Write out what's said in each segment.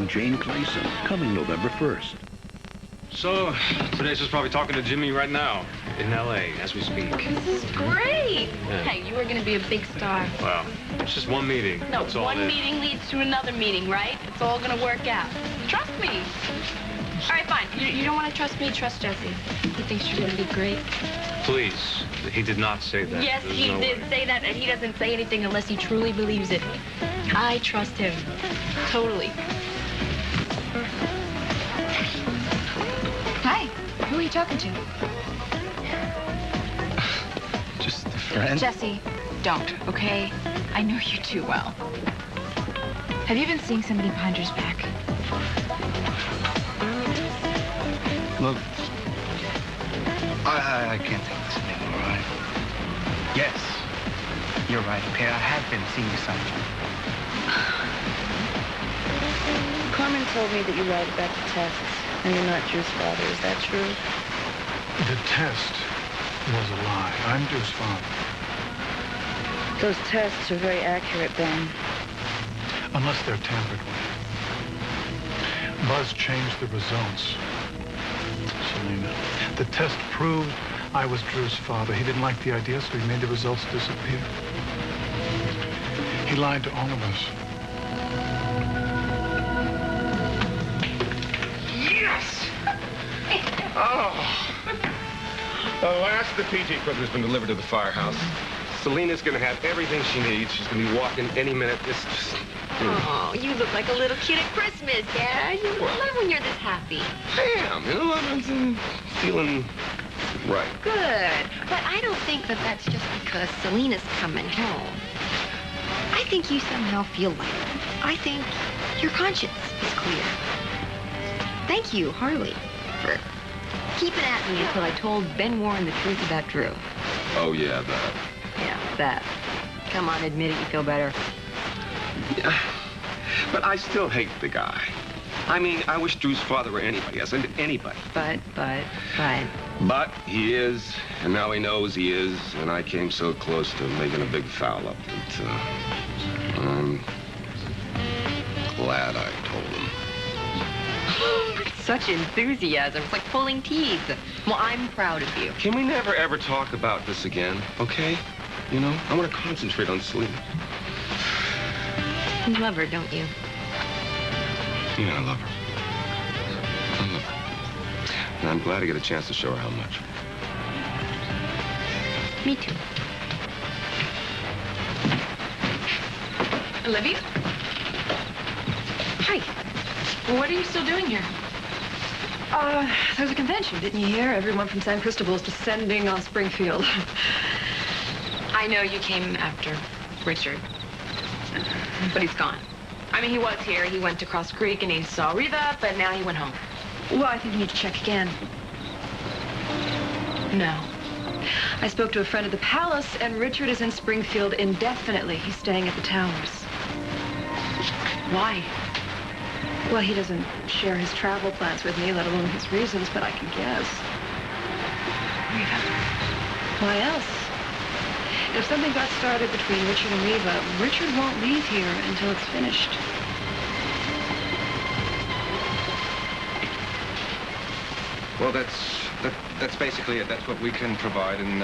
starring Jane Clayson, coming November 1st. So, today's just probably talking to Jimmy right now in L.A. as we speak. This is great. Yeah. Hey, you are going to be a big star. Well, it's just one meeting. No, That's all one it is. meeting leads to another meeting, right? It's all going to work out. Trust me. All right, fine. You don't want to trust me? Trust Jesse. He thinks you're going to be great. Please. He did not say that. Yes, There's he no did way. say that, and he doesn't say anything unless he truly believes it. I trust him. Totally. Hi. Who are you talking to? Just a friend? Jesse, don't, okay? I know you too well. Have you been seeing somebody behind your back? Look, I can't take this anymore, all right? Yes, you're right, okay? I have been seeing someone. Carmen told me that you lied about the tests, and you're not Drew's father. Is that true? The test was a lie. I'm Drew's father. Those tests are very accurate, Ben. Unless they're tampered with. Buzz changed the results. Selena, the test proved I was Drew's father. He didn't like the idea, so he made the results disappear. He lied to all of us. Yes! Oh. At last, the PG equipment's been delivered to the firehouse. Selena's gonna have everything she needs. She's gonna be walking any minute. It's just... Oh, you look like a little kid at Christmas, Dad. You love when you're this happy. Damn, you know, I'm feeling right. Good. But I don't think that that's just because Selena's coming home. I think you somehow feel lighter. I think your conscience is clear. Thank you, Harley, for keeping at me until I told Ben Warren the truth about Drew. Oh, yeah, that. Yeah, that. Come on, admit it, you feel better. Yeah. But I still hate the guy. I mean, I wish Drew's father were anybody else, anybody. But. But he is, and now he knows he is, and I came so close to making a big foul up that, I'm glad I told him. Such enthusiasm. It's like pulling teeth. Well, I'm proud of you. Can we never, ever talk about this again, okay? You know, I want to concentrate on Selena. You love her, don't you? Yeah, I love her. I love her. And I'm glad to get a chance to show her how much. Me too. Olivia? Hi. What are you still doing here? There's a convention, didn't you hear? Everyone from San Cristobal's descending on Springfield. I know you came after Richard, but he's gone. I mean, he was here. He went to Cross Creek and he saw Reva, but now he went home. Well, I think you need to check again. No. I spoke to a friend at the Palace, and Richard is in Springfield indefinitely. He's staying at the Towers. Why? Well, he doesn't share his travel plans with me, let alone his reasons, but I can guess. Reva. Why else? If something got started between Richard and Reva, Richard won't leave here until it's finished. Well, that's basically it. That's what we can provide, and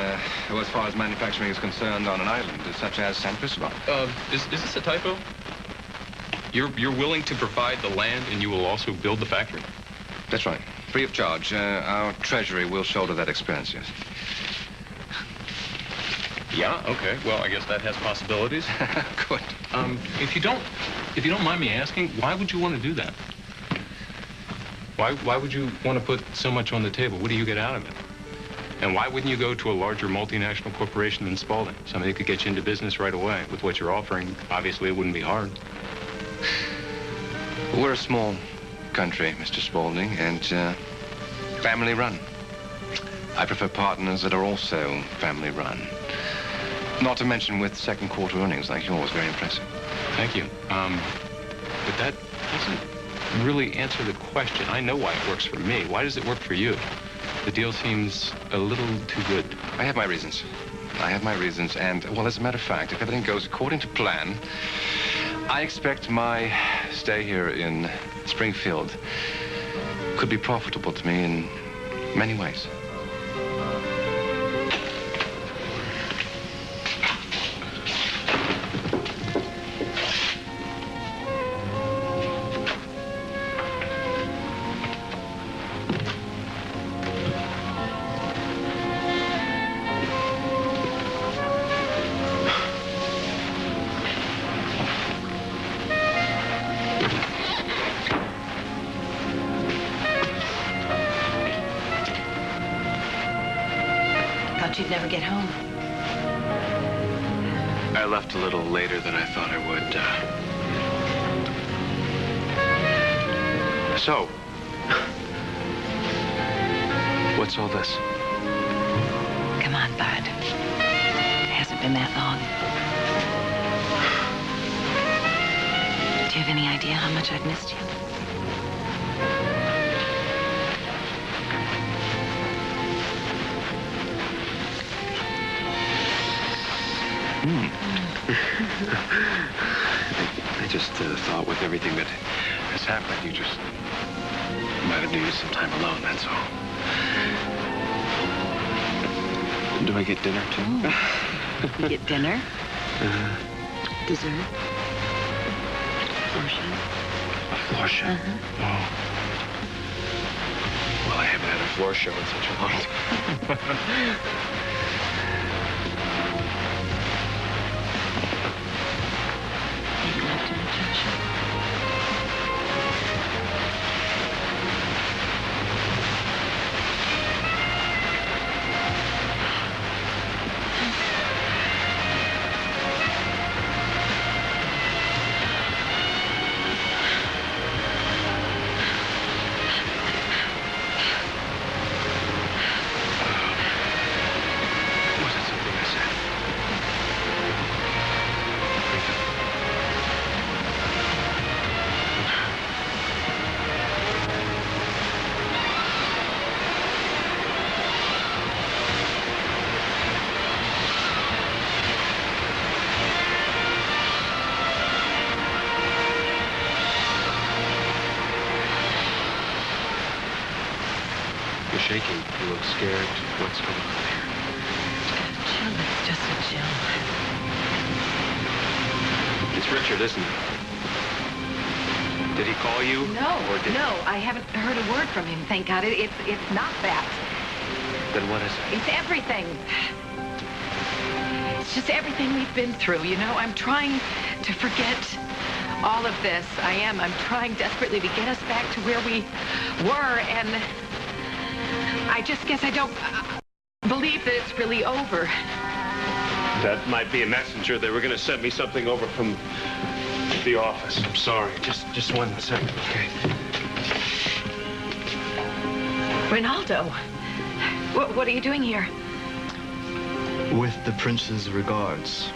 well, as far as manufacturing is concerned, on an island such as San Cristobal. Is this a typo? You're willing to provide the land, and you will also build the factory? That's right. Free of charge. Our treasury will shoulder that expense, yes. Yeah. Okay. Well, I guess that has possibilities. Good. If you don't mind me asking, why would you want to do that? Why would you want to put so much on the table? What do you get out of it? And why wouldn't you go to a larger multinational corporation than Spaulding? Something that could get you into business right away. With what you're offering, obviously it wouldn't be hard. We're a small country, Mr. Spaulding, and family run. I prefer partners that are also family run. Not to mention with second quarter earnings like yours, very impressive. Thank you. But that doesn't really answer the question. I know why it works for me. Why does it work for you? The deal seems a little too good. I have my reasons. And, well, as a matter of fact, if everything goes according to plan, I expect my stay here in Springfield could be profitable to me in many ways. You'd never get home. I left a little later than I thought I would. So, what's all this? Come on, Bud. It hasn't been that long. Do you have any idea how much I've missed you? I just thought with everything that has happened, you just might have needed some time alone, that's all. Do I get dinner, too? You get dinner? Dessert? Florshin? A floor show? Oh. Well, I haven't had a floor show in such a long time. You're shaking. You look scared. What's going on here? Chill, it's just a chill. It's Richard, isn't it? Did he call you? No, Or did... no, I haven't heard a word from him, thank God. It's not that. Then what is it? It's everything. It's just everything we've been through, you know? I'm trying to forget all of this. I am. I'm trying desperately to get us back to where we were, and I just guess I don't believe that it's really over. That might be a messenger. They were going to send me something over from the office. I'm sorry. Just 1 second, okay? Ronaldo, what are you doing here? With the prince's regards.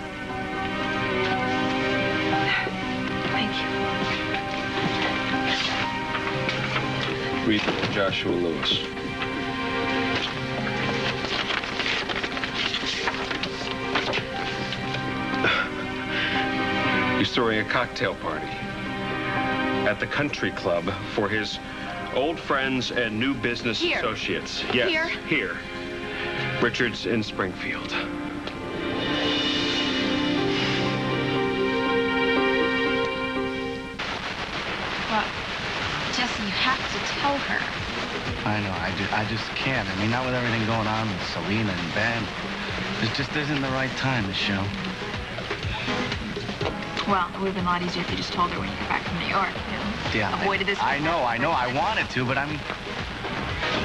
Thank you. Read Joshua Lewis. He's throwing a cocktail party at the country club for his old friends and new business associates. Yes, here. Richard's in Springfield. Well, Jesse, you have to tell her. I know, I just can't. I mean, not with everything going on with Selena and Ben. It just isn't the right time, Michelle. Well, it would have been a lot easier if you just told her when you got back from New York, you know? Yeah. Avoided this. I know. I wanted to, but I mean...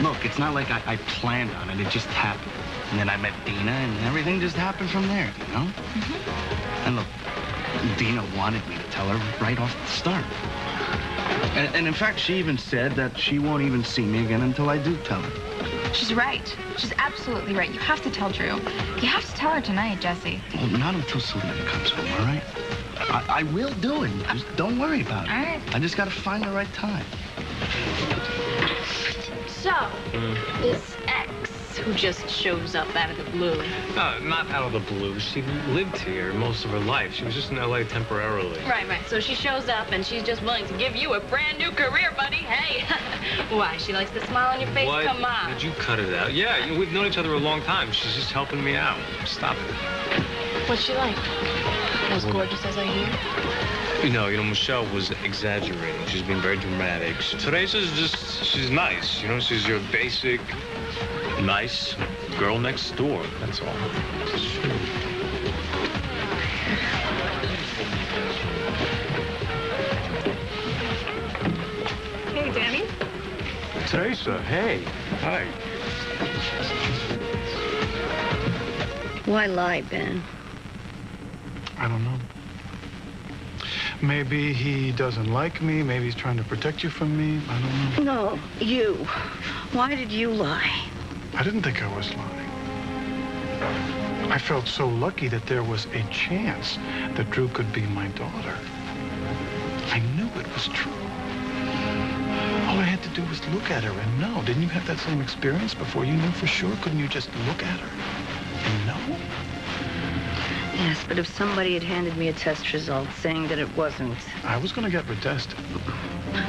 Look, it's not like I planned on it. It just happened. And then I met Dina, and everything just happened from there, you know? Mm-hmm. And look, Dina wanted me to tell her right off the start. And in fact, she even said that she won't even see me again until I do tell her. She's right. She's absolutely right. You have to tell Drew. You have to tell her tonight, Jesse. Well, not until Selena comes home, all right? I will do it. Just don't worry about it. All right. I just got to find the right time. So, this X, who just shows up out of the blue. No, not out of the blue. She lived here most of her life. She was just in L.A. temporarily. Right. So she shows up and she's just willing to give you a brand new career, buddy. Hey. Why? She likes the smile on your face? What? Come on. Did you cut it out? Yeah, we've known each other a long time. She's just helping me out. Stop it. What's she like? As gorgeous as I hear? Michelle was exaggerating. She's being very dramatic. Teresa's she's nice. She's your basic, nice girl next door. That's all. Hey, Danny. Teresa, hey. Hi. Why lie, Ben? I don't know. Maybe he doesn't like me. Maybe he's trying to protect you from me. I don't know. No, you. Why did you lie? I didn't think I was lying. I felt so lucky that there was a chance that Drew could be my daughter. I knew it was true. All I had to do was look at her and know. Didn't you have that same experience before you knew for sure? Couldn't you just look at her and know? Yes, but if somebody had handed me a test result saying that it wasn't... I was going to get retested.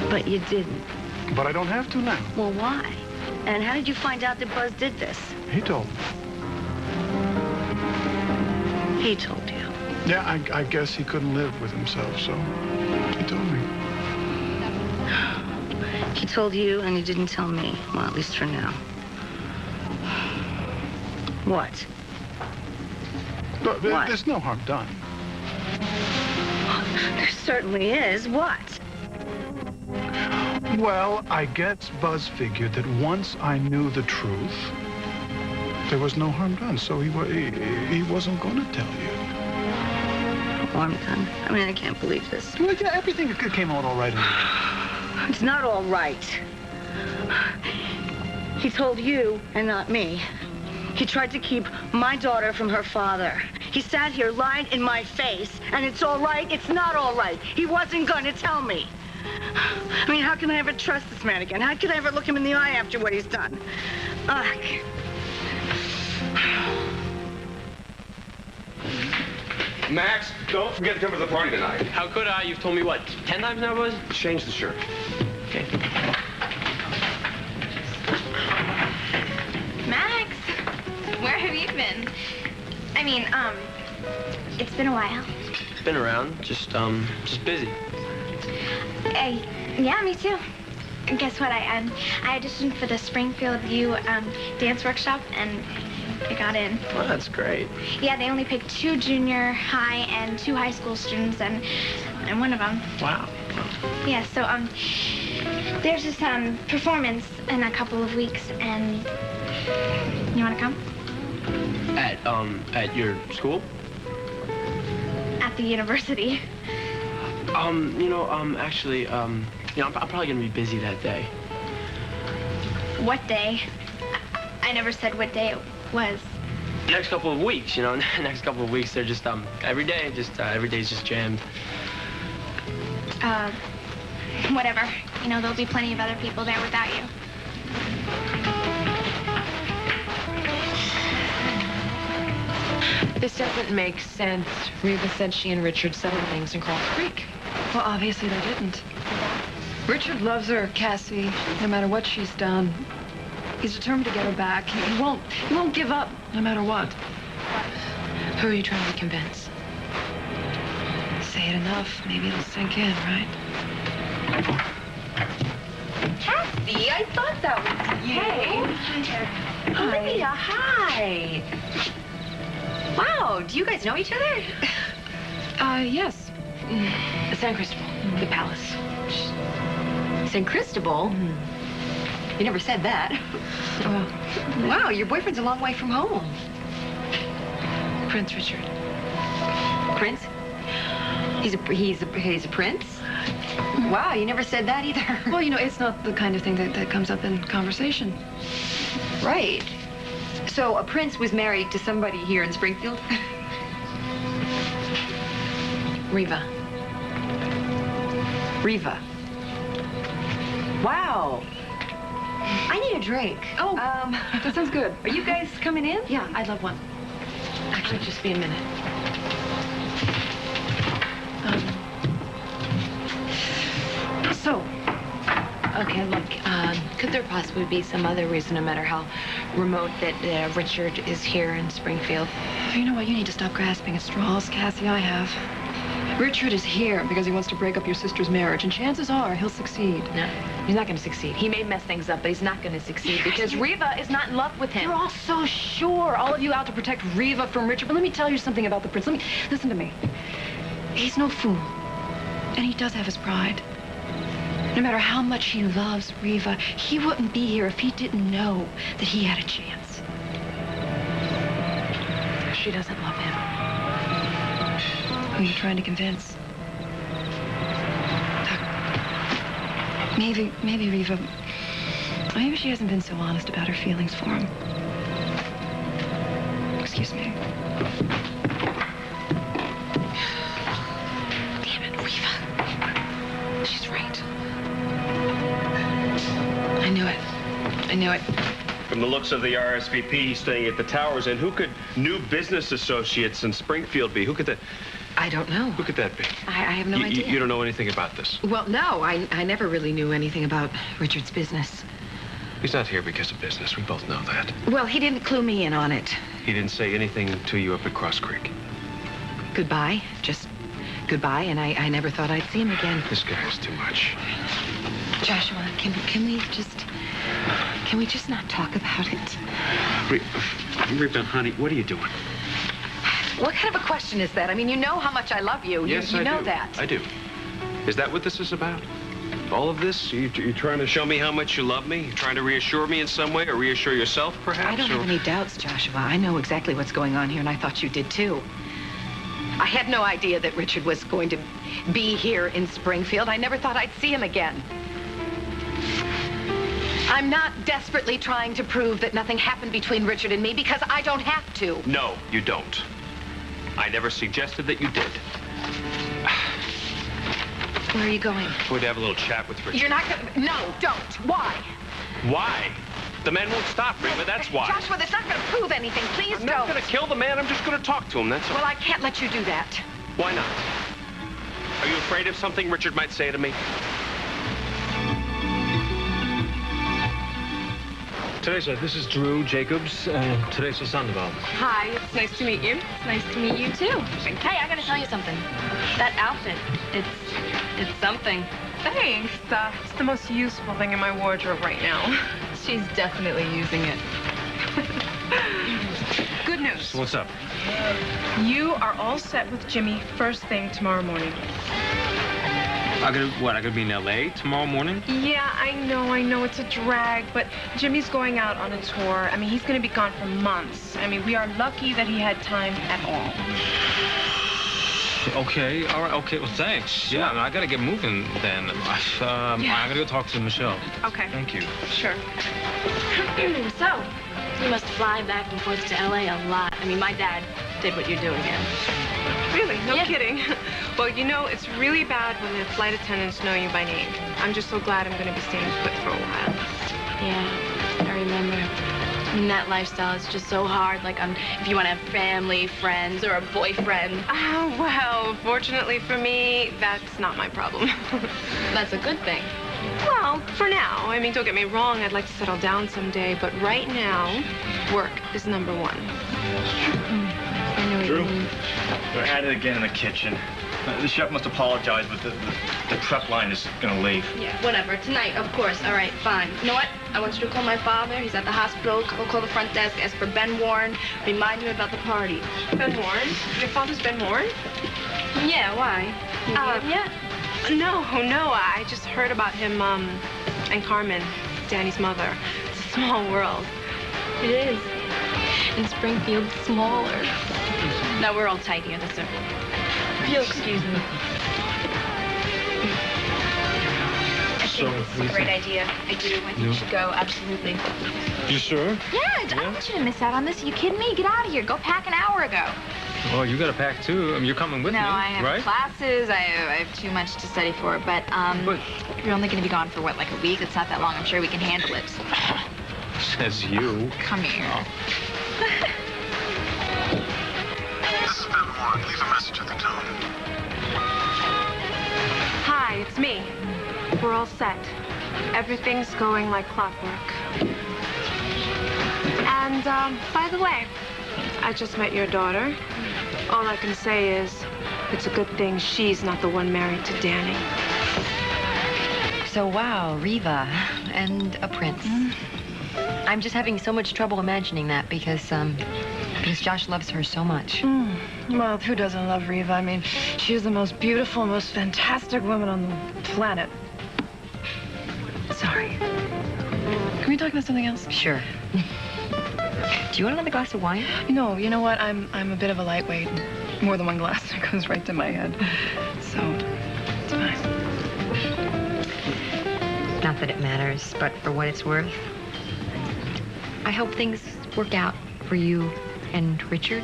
But you didn't. But I don't have to now. Well, why? And how did you find out that Buzz did this? He told me. He told you? Yeah, I guess he couldn't live with himself, so he told me. He told you and he didn't tell me. Well, at least for now. What? But there's no harm done. There certainly is. What? Well, I guess Buzz figured that once I knew the truth, there was no harm done, so he wasn't going to tell you. No harm done? I mean, I can't believe this. Well, yeah, everything came out all right in the end. It's not all right. He told you and not me. He tried to keep my daughter from her father. He sat here, lied in my face, and it's all right, it's not all right. He wasn't going to tell me. I mean, how can I ever trust this man again? How can I ever look him in the eye after what he's done? Ugh. Max, don't forget to come to the party tonight. How could I? You've told me, what, 10 times now, Buzz? Change the shirt. Okay. Max, where have you been? I mean, it's been a while. Been around, just busy. Yeah, me too. Guess what? I auditioned for the Springfield U dance workshop, and I got in. Well, that's great. Yeah, they only picked 2 junior high and 2 high school students, and I'm one of them. Wow. Yeah, so there's this performance in a couple of weeks, and you want to come? At your school? At the university. Actually, I'm probably gonna be busy that day. What day? I never said what day it was. Next couple of weeks, next couple of weeks, they're just, every day's just jammed. Whatever. There'll be plenty of other people there without you. This doesn't make sense. Reva said she and Richard settled things in Cross Creek. Well, obviously they didn't. Richard loves her, Cassie, no matter what she's done. He's determined to get her back. He won't give up, no matter what. Who are you trying to convince? Say it enough, maybe it'll sink in, right? Cassie, I thought that was you. Hey. Olivia, hi. Wow, do you guys know each other? Yes. San Cristobal, the palace. San Cristobal? You never said that. Wow, your boyfriend's a long way from home. Prince Richard. Prince? He's a prince? Wow, you never said that either. Well, it's not the kind of thing that comes up in conversation. Right. So a prince was married to somebody here in Springfield? Reva. Reva. Wow. I need a drink. Oh, that sounds good. Are you guys coming in? Yeah, I'd love one. Actually, just be a minute. Okay, look, could there possibly be some other reason, no matter how remote, that Richard is here in Springfield? You know what? You need to stop grasping at straws, Cassie. I have. Richard is here because he wants to break up your sister's marriage, and chances are he'll succeed. No, he's not going to succeed. He may mess things up, but he's not going to succeed because Reva is not in love with him. You're all so sure, all of you out to protect Reva from Richard. But let me tell you something about the prince. Listen to me. He's no fool, and he does have his pride. No matter how much he loves Reva, he wouldn't be here if he didn't know that he had a chance. She doesn't love him. Who are you trying to convince? Look, maybe Reva, maybe she hasn't been so honest about her feelings for him. Excuse me. Damn it, Reva. She's right. I knew it. From the looks of the RSVP, he's staying at the Towers. And who could new business associates in Springfield be? Who could that? I don't know. Who could that be? I have no idea. You don't know anything about this? Well, no, I never really knew anything about Richard's business. He's not here because of business. We both know that. Well, he didn't clue me in on it. He didn't say anything to you up at Cross Creek. Goodbye. Just goodbye, and I never thought I'd see him again. This guy is too much. Joshua, can we just not talk about it? Reba, honey, what are you doing? What kind of a question is that? I mean, you know how much I love you. Yes, you I know do. that. I do. Is that what this is about? All of this? You trying to show me how much you love me? You trying to reassure me in some way, or reassure yourself, perhaps? I don't have any doubts, Joshua. I know exactly what's going on here, and I thought you did, too. I had no idea that Richard was going to be here in Springfield. I never thought I'd see him again. I'm not desperately trying to prove that nothing happened between Richard and me because I don't have to. No, you don't. I never suggested that you did. Where are you going? We're to have a little chat with Richard. You're not gonna... No, don't. Why? Why? The man won't stop, Reba, that's why. Joshua, that's not gonna prove anything. Please I'm don't. not gonna kill the man, I'm just gonna talk to him, that's all. Well, I can't let you do that. Why not? Are you afraid of something Richard might say to me? Teresa, this is Drew Jacobs and Teresa Sandoval. Hi, it's nice to meet you. It's nice to meet you, too. Hey, I gotta tell you something. That outfit, it's something. Thanks. It's the most useful thing in my wardrobe right now. She's definitely using it. Good news. So what's up? You are all set with Jimmy first thing tomorrow morning. I gotta be in LA tomorrow morning? Yeah, I know it's a drag, but Jimmy's going out on a tour. I mean, he's gonna be gone for months. I mean, we are lucky that he had time at all. Okay, all right, okay, well, thanks. Yeah, I gotta get moving then. I gotta go talk to Michelle. Okay. Thank you. Sure. So, you must fly back and forth to LA a lot. I mean, my dad did what you're doing here. Really? No kidding. Well, you know, it's really bad when the flight attendants know you by name. I'm just so glad I'm going to be staying put for a while. Yeah, I remember. I mean, that lifestyle is just so hard. Like, if you want to have family, friends, or a boyfriend. Well, fortunately for me, that's not my problem. That's a good thing. Well, for now. I mean, don't get me wrong. I'd like to settle down someday, but right now, work is number one. I know what Drew, you mean. we're at it again in the kitchen. The chef must apologize, but the prep line is gonna leave. Yeah, whatever. Tonight, of course. All right, fine. You know what? I want you to call my father. He's at the hospital. Go call the front desk. Ask for Ben Warren. Remind him about the party. Ben Warren? Your father's Ben Warren? Yeah, why? You meet him yet? No. I just heard about him, and Carmen, Danny's mother. It's a small world. It is. And Springfield's smaller. No, we're all tight here. That's it. If you'll excuse me. I think this is a great idea. I do. I think you should go. Absolutely. You sure? Yeah, I don't want you to miss out on this. Are you kidding me? Get out of here. Go pack an hour ago. Well, you got to pack too. I mean, you're coming with me, No, I have right? classes. I have too much to study for. But you're only going to be gone for, what, like a week? It's not that long. I'm sure we can handle it. Says you. Come here. This is Ben Warren. Leave a message at the tone. Hi, it's me. We're all set. Everything's going like clockwork. And, by the way, I just met your daughter. All I can say is it's a good thing she's not the one married to Danny. So, wow, Riva and a prince. I'm just having so much trouble imagining that because Josh loves her so much. Well, who doesn't love Riva? I mean, she's the most beautiful, most fantastic woman on the planet. Sorry. Can we talk about something else? Sure. Do you want another glass of wine? No, you know what? I'm a bit of a lightweight. More than one glass goes right to my head. So, it's fine. Not that it matters, but for what it's worth, I hope things work out for you and Richard.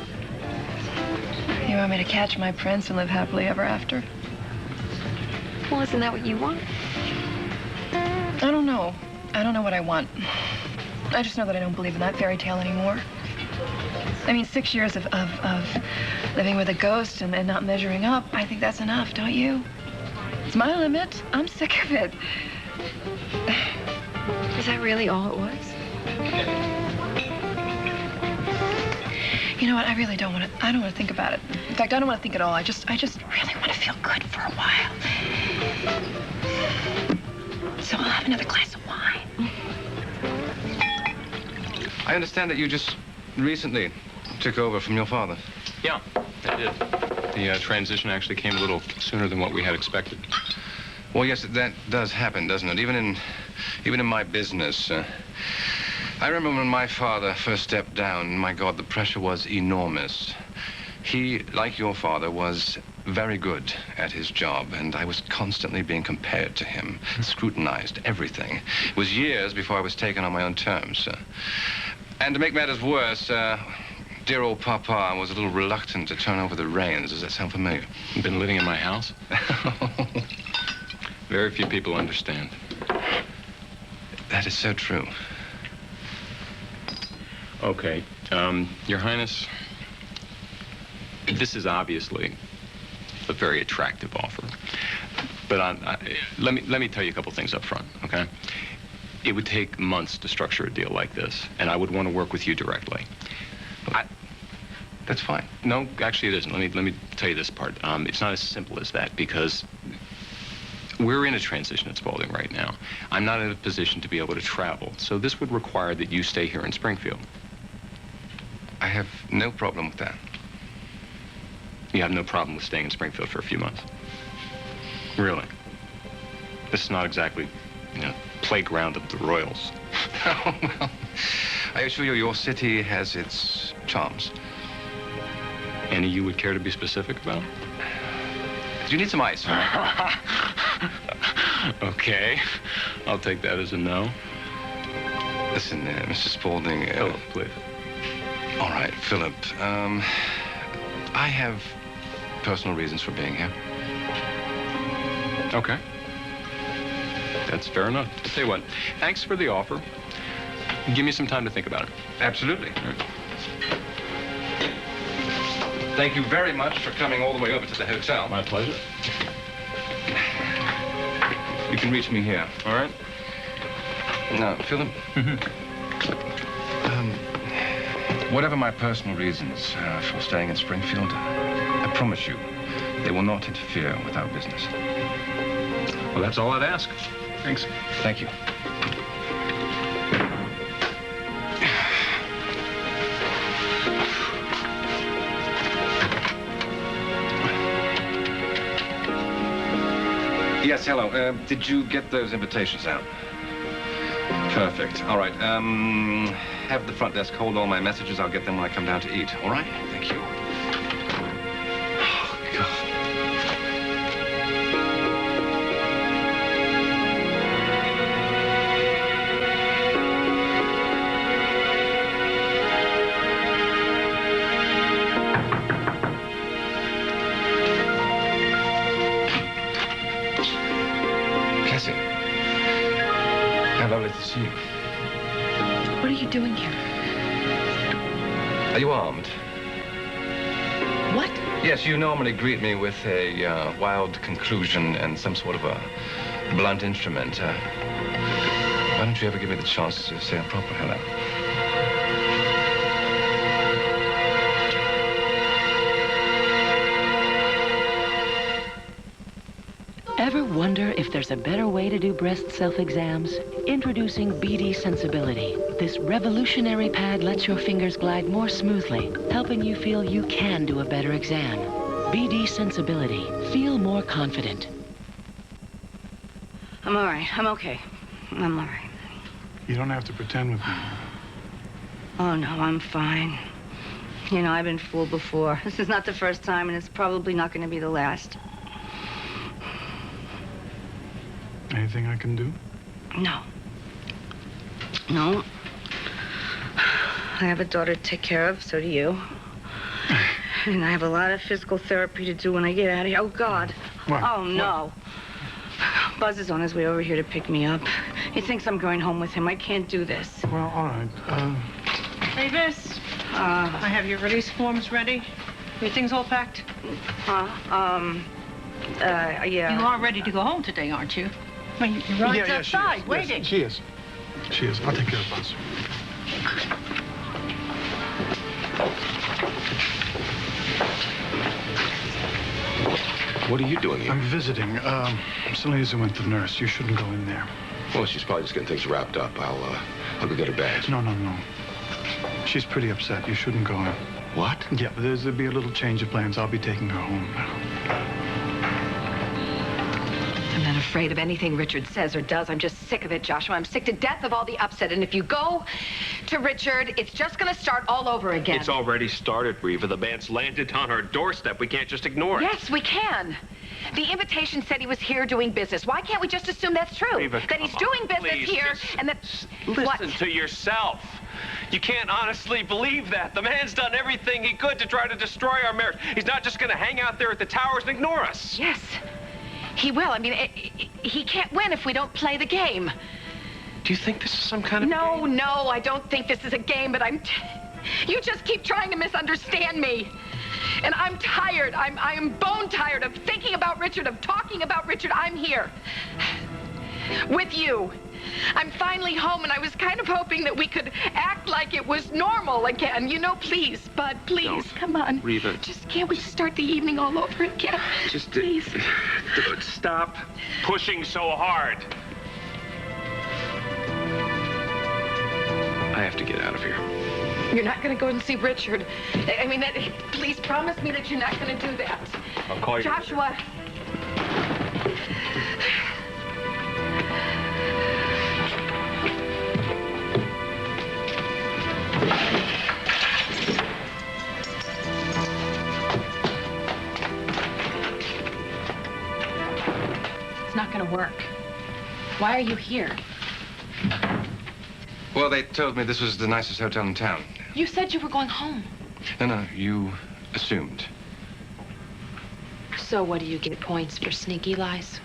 You want me to catch my prince and live happily ever after? Well, isn't that what you want? I don't know. I don't know what I want. I just know that I don't believe in that fairy tale anymore. I mean, 6 years of living with a ghost and not measuring up, I think that's enough, don't you? It's my limit. I'm sick of it. Is that really all it was? You know what? I really don't want to. I don't want to think about it. In fact, I don't want to think at all. I just really want to feel good for a while. So I'll have another glass of wine. I understand that you just recently took over from your father. Yeah, I did. The transition actually came a little sooner than what we had expected. Well, yes, that does happen, doesn't it? Even in my business. I remember when my father first stepped down, my God, the pressure was enormous. He, like your father, was very good at his job, and I was constantly being compared to him, scrutinized, everything. It was years before I was taken on my own terms. And to make matters worse, dear old Papa was a little reluctant to turn over the reins. Does that sound familiar? You've been living in my house? Very few people understand. That is so true. Okay, Your Highness, this is obviously a very attractive offer. But let me tell you a couple things up front, okay? It would take months to structure a deal like this, and I would want to work with you directly. That's fine. No, actually it isn't. Let me tell you this part. It's not as simple as that because we're in a transition at Spaulding right now. I'm not in a position to be able to travel, so this would require that you stay here in Springfield. I have no problem with that. You have no problem with staying in Springfield for a few months? Really? This is not exactly, playground of the royals. Oh, well, I assure you, your city has its charms. Any you would care to be specific about? Do you need some ice? Okay. I'll take that as a no. Listen, Mr. Spaulding... Philip, please. All right, Philip. I have personal reasons for being here. Okay. That's fair enough. I'll tell you what, thanks for the offer. Give me some time to think about it. Absolutely. Right. Thank you very much for coming all the way over to the hotel. My pleasure. You can reach me here, all right? Now, Philip, whatever my personal reasons for staying in Springfield, I promise you, they will not interfere with our business. Well, that's all I'd ask. Thanks. Thank you. Yes, hello. Did you get those invitations out? Perfect. All right. Have the front desk hold all my messages. I'll get them when I come down to eat. All right? Thank you. Oh, God. lovely to see you. What are you doing here? Are you armed? What? Yes, you normally greet me with a wild conclusion and some sort of a blunt instrument. Why don't you ever give me the chance to say a proper hello? Ever wonder if there's a better way to do breast self-exams? Introducing BD Sensibility. This revolutionary pad lets your fingers glide more smoothly, helping you feel you can do a better exam. BD Sensibility. Feel more confident. I'm all right. I'm okay. I'm all right. You don't have to pretend with me. Oh, no, I'm fine. You know, I've been fooled before. This is not the first time, and it's probably not going to be the last. Anything I can do? No. No. I have a daughter to take care of, so do you. And I have a lot of physical therapy to do when I get out of here. Oh, God. What? Oh, no. Buzz is on his way over here to pick me up. He thinks I'm going home with him. I can't do this. Well, all right. Mavis, I have your release forms ready. Your things all packed? Yeah. You are ready to go home today, aren't you? Well, your ride's outside, waiting. Yes, she is. She is. I'll take care of Buzz. What are you doing here? I'm visiting. Selena's the nurse. You shouldn't go in there. Well, she's probably just getting things wrapped up. I'll go get her badge. No. She's pretty upset. You shouldn't go in. What? Yeah, there'll be a little change of plans. I'll be taking her home now. I'm not afraid of anything Richard says or does. I'm just sick of it, Joshua. I'm sick to death of all the upset. And if you go to Richard, it's just going to start all over again. It's already started, Reva. The man's landed on our doorstep. We can't just ignore it. Yes, we can. The invitation said he was here doing business. Why can't we just assume that's true? Reva, that he's doing business please, here and that... Listen to yourself. You can't honestly believe that. The man's done everything he could to try to destroy our marriage. He's not just going to hang out there at the towers and ignore us. Yes, he will. I mean, he can't win if we don't play the game. Do you think this is some kind of No, I don't think this is a game, but you just keep trying to misunderstand me. And I'm tired. I am bone tired of thinking about Richard, of talking about Richard. I'm here. With you. I'm finally home, and I was kind of hoping that we could act like it was normal again. You know, please, Bud, please, come on. Reva. Just can't we start the evening all over again? Just please. Stop pushing so hard. I have to get out of here. You're not going to go and see Richard. I mean, please promise me that you're not going to do that. I'll call you. Joshua. It's not going to work. Why are you here? Well, they told me this was the nicest hotel in town. You said you were going home. No, you assumed. So what do you get points for sneaky lies?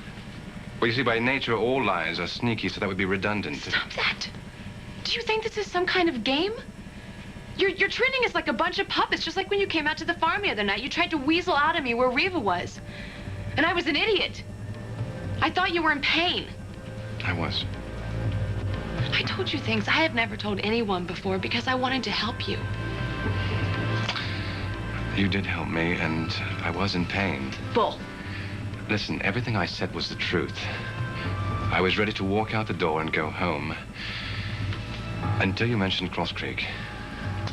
Well, you see, by nature, all lies are sneaky, so that would be redundant. Stop that. Do you think this is some kind of game? You're treating us like a bunch of puppets, just like when you came out to the farm the other night. You tried to weasel out of me where Reva was. And I was an idiot. I thought you were in pain. I was. I told you things I have never told anyone before because I wanted to help you. You did help me, and I was in pain. Bull. Listen, everything I said was the truth. I was ready to walk out the door and go home. Until you mentioned Cross Creek.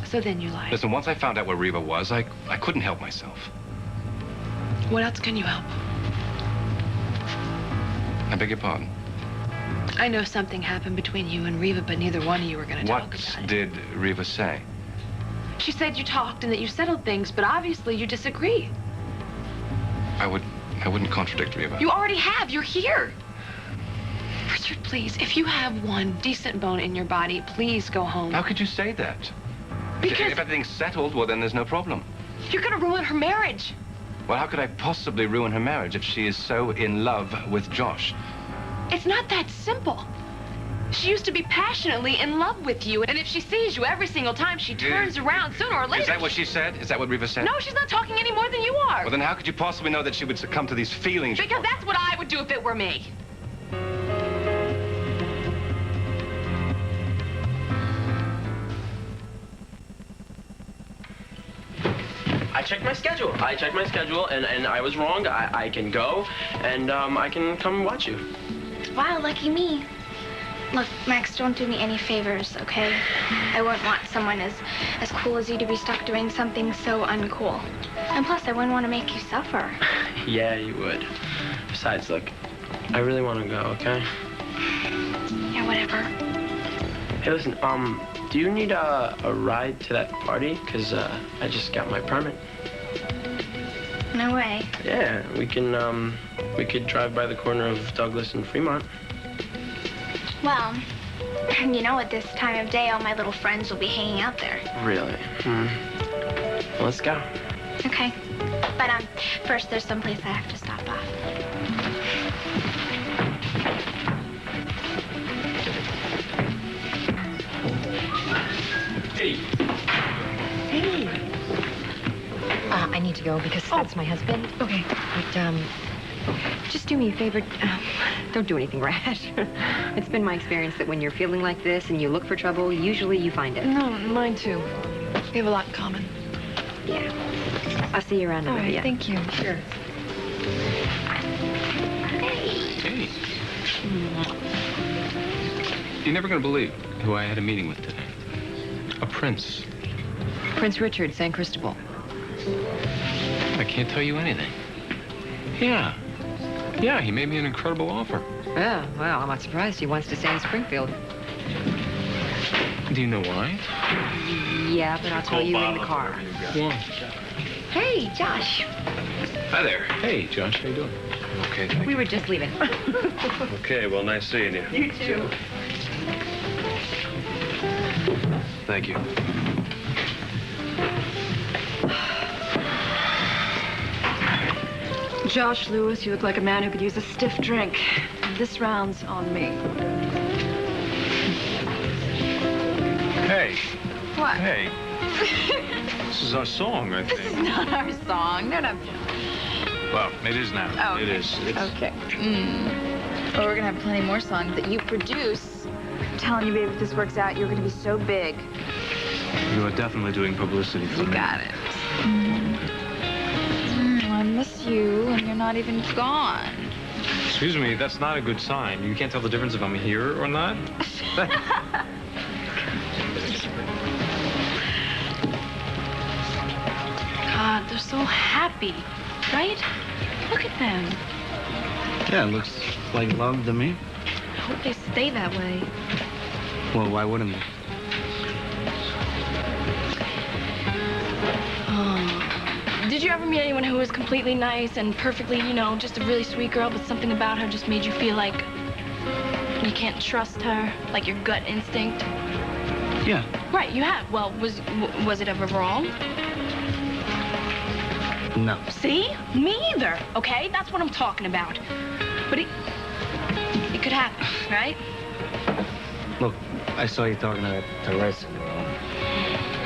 So then you lied. Listen, once I found out where Reva was, I couldn't help myself. What else can you help? I beg your pardon? I know something happened between you and Reva, but neither one of you were going to talk about it. What did Reva say? She said you talked and that you settled things, but obviously you disagree. I wouldn't contradict Reva. You already have. You're here. Richard, please, if you have one decent bone in your body, please go home. How could you say that? Because if everything's settled, well, then there's no problem. You're going to ruin her marriage. Well, how could I possibly ruin her marriage if she is so in love with Josh? It's not that simple. She used to be passionately in love with you, and if she sees you every single time, she turns around sooner or later. Is that what she said? Is that what Reva said? No, she's not talking any more than you are. Well, then how could you possibly know that she would succumb to these feelings? Because that's what I would do if it were me. I checked my schedule, and I was wrong. I can go, and I can come watch you. Wow, lucky me. Look, Max, don't do me any favors, okay? I wouldn't want someone as cool as you to be stuck doing something so uncool. And plus, I wouldn't want to make you suffer. Yeah, you would. Besides, look, I really want to go, okay? Yeah, whatever. Hey, listen, do you need a ride to that party? Because I just got my permit. No way. Yeah, we could drive by the corner of Douglas and Fremont. Well, you know, at this time of day, all my little friends will be hanging out there. Really? Well, let's go. Okay. But, first, there's someplace I have to stop off. Hey. Hey. I need to go because that's my husband. Okay. But, just do me a favor. Don't do anything rash. It's been my experience that when you're feeling like this and you look for trouble, usually you find it. No, mine too. We have a lot in common. Yeah. I'll see you around. All right, thank you. Sure. Hey. You're never going to believe who I had a meeting with today. A prince. Prince Richard, San Cristobal. I can't tell you anything. Yeah. Yeah, he made me an incredible offer. Oh, well, I'm not surprised he wants to stay in Springfield. Do you know why? Yeah, but I'll tell you in the car. Why? Hey, Josh. Hi there. Hey, Josh, how you doing? Okay, thank We were just leaving. Okay, well, nice seeing you. You too. Thank you. Josh Lewis, you look like a man who could use a stiff drink. This round's on me. Hey. What? Hey. This is our song, I think. This is not our song. No. Well, it is now. Oh, okay. It is. Okay. Well, we're gonna have plenty more songs that you produce. I'm telling you, babe, if this works out, you're gonna be so big. You are definitely doing publicity for me. You got it. I miss you, and you're not even gone. Excuse me, that's not a good sign. You can't tell the difference if I'm here or not. God, they're so happy, right? Look at them. Yeah, it looks like love to me. I hope they stay that way. Well, why wouldn't they? Did you ever meet anyone who was completely nice and perfectly, you know, just a really sweet girl, but something about her just made you feel like you can't trust her, like your gut instinct? Yeah. Right, you have. Well, was it ever wrong? No. See? Me either, okay? That's what I'm talking about. But it could happen, right? Look, I saw you talking to that Teresa girl.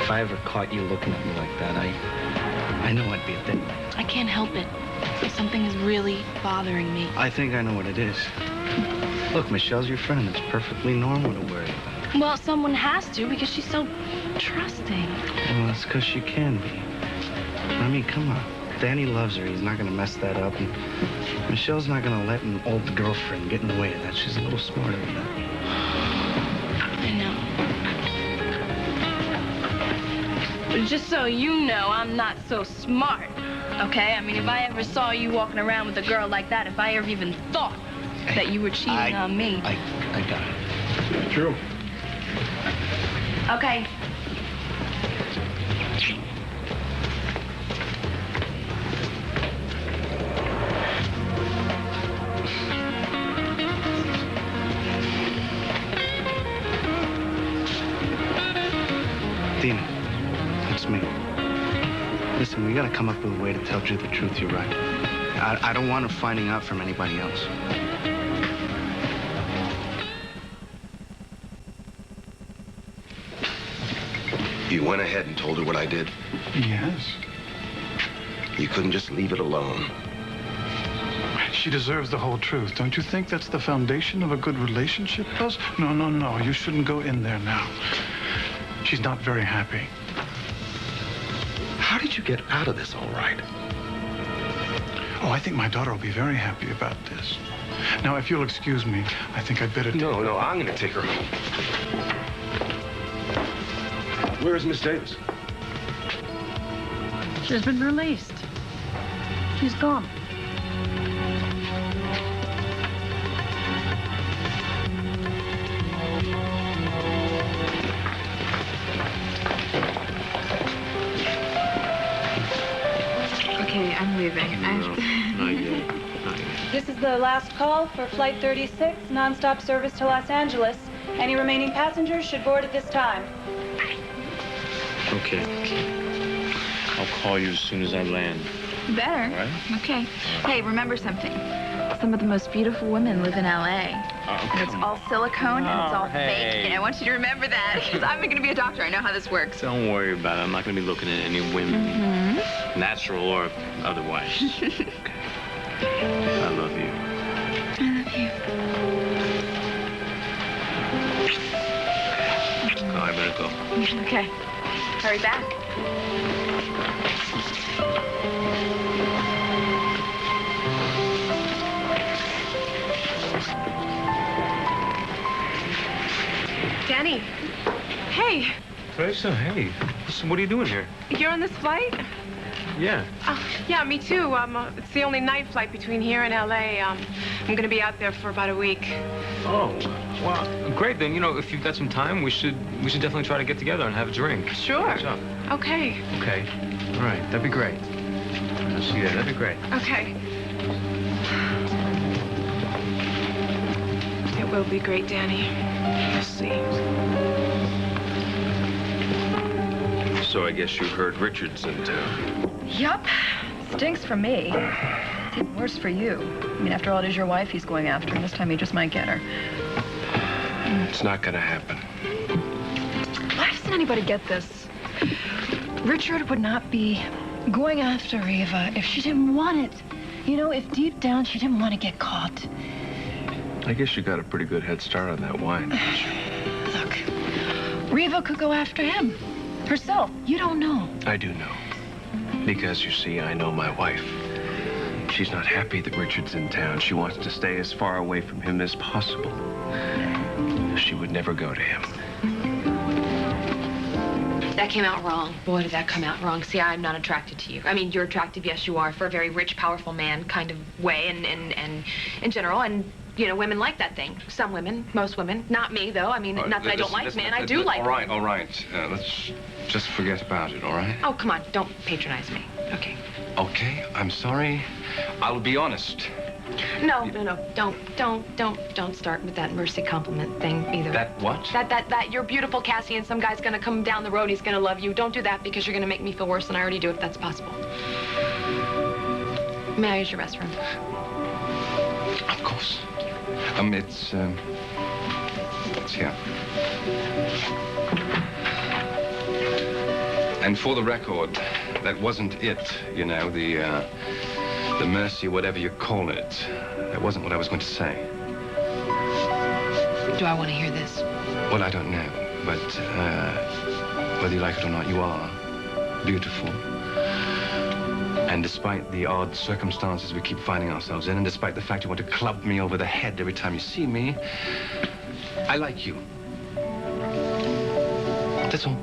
If I ever caught you looking at me like that, I know I'd be a dick. I can't help it. Something is really bothering me. I think I know what it is. Look, Michelle's your friend. It's perfectly normal to worry about. Well, someone has to because she's so trusting. Well, it's because she can be. I mean, come on. Danny loves her. He's not going to mess that up. And Michelle's not going to let an old girlfriend get in the way of that. She's a little smarter than that. I know. But just so you know, I'm not so smart, okay? I mean, if I ever saw you walking around with a girl like that, if I ever even thought that you were cheating on me. I got it. True. Okay. Dina, it's me. Listen, we gotta come up with a way to tell Drew the truth. You're right. I don't want her finding out from anybody else. You went ahead and told her what I did? Yes. You couldn't just leave it alone. She deserves the whole truth. Don't you think that's the foundation of a good relationship, Buzz? No, no, no. You shouldn't go in there now. She's not very happy. How did you get out of this all right? Oh, I think my daughter will be very happy about this. Now, if you'll excuse me, I think I'd better... No, I'm going to take her home. Where is Miss Davis? She's been released. She's gone. Okay, I'm leaving. Not yet. This is the last call for Flight 36, nonstop service to Los Angeles. Any remaining passengers should board at this time. Okay. I'll call you as soon as I land. Better. All right? Okay. Hey, remember something. Some of the most beautiful women live in L.A. And it's all silicone and it's all fake. And I want you to remember that because I'm going to be a doctor. I know how this works. Don't worry about it. I'm not going to be looking at any women, natural or otherwise. Okay. I love you. I love you. Oh, I better go. Okay. Hurry back. Danny. Hey, Teresa, hey. Listen, what are you doing here? you're on this flight? Yeah. Yeah, me too. It's the only night flight between here and L.A. I'm going to be out there for about a week. Oh, well, great then. You know, if you've got some time, we should definitely try to get together and have a drink. Sure. Catch up. Okay. Okay. All right. That'd be great. I'll see you there. That'd be great. Okay. It will be great, Danny. You'll see. So I guess you heard Richard's in town. Yup. Stinks for me. It's even worse for you. I mean, after all, it is your wife he's going after, and this time he just might get her. It's not going to happen. Why doesn't anybody get this? Richard would not be going after Eva if she didn't want it. You know, if deep down she didn't want to get caught. I guess you got a pretty good head start on that wine, didn't you? Look, Reva could go after him. Herself. You don't know. I do know. Because, you see, I know my wife. She's not happy that Richard's in town. She wants to stay as far away from him as possible. She would never go to him. That came out wrong. Boy, did that come out wrong. See, I'm not attracted to you. I mean, you're attractive, yes, you are, for a very rich, powerful man kind of way and in general. And, you know, women like that thing. Some women, most women. Not me, though. I mean, not that I don't like men. I do like men. All right. Let's just forget about it, all right? Oh, come on. Don't patronize me. Okay. Okay, I'm sorry. I'll be honest. No. Don't start with that mercy compliment thing either. That what? That you're beautiful, Cassie, and some guy's gonna come down the road, he's gonna love you. Don't do that because you're gonna make me feel worse than I already do if that's possible. May I use your restroom? Of course. It's here. And for the record, that wasn't it, you know, the mercy, whatever you call it. That wasn't what I was going to say. Do I want to hear this? Well, I don't know, but whether you like it or not, you are beautiful. And despite the odd circumstances we keep finding ourselves in, and despite the fact you want to club me over the head every time you see me, I like you. That's all.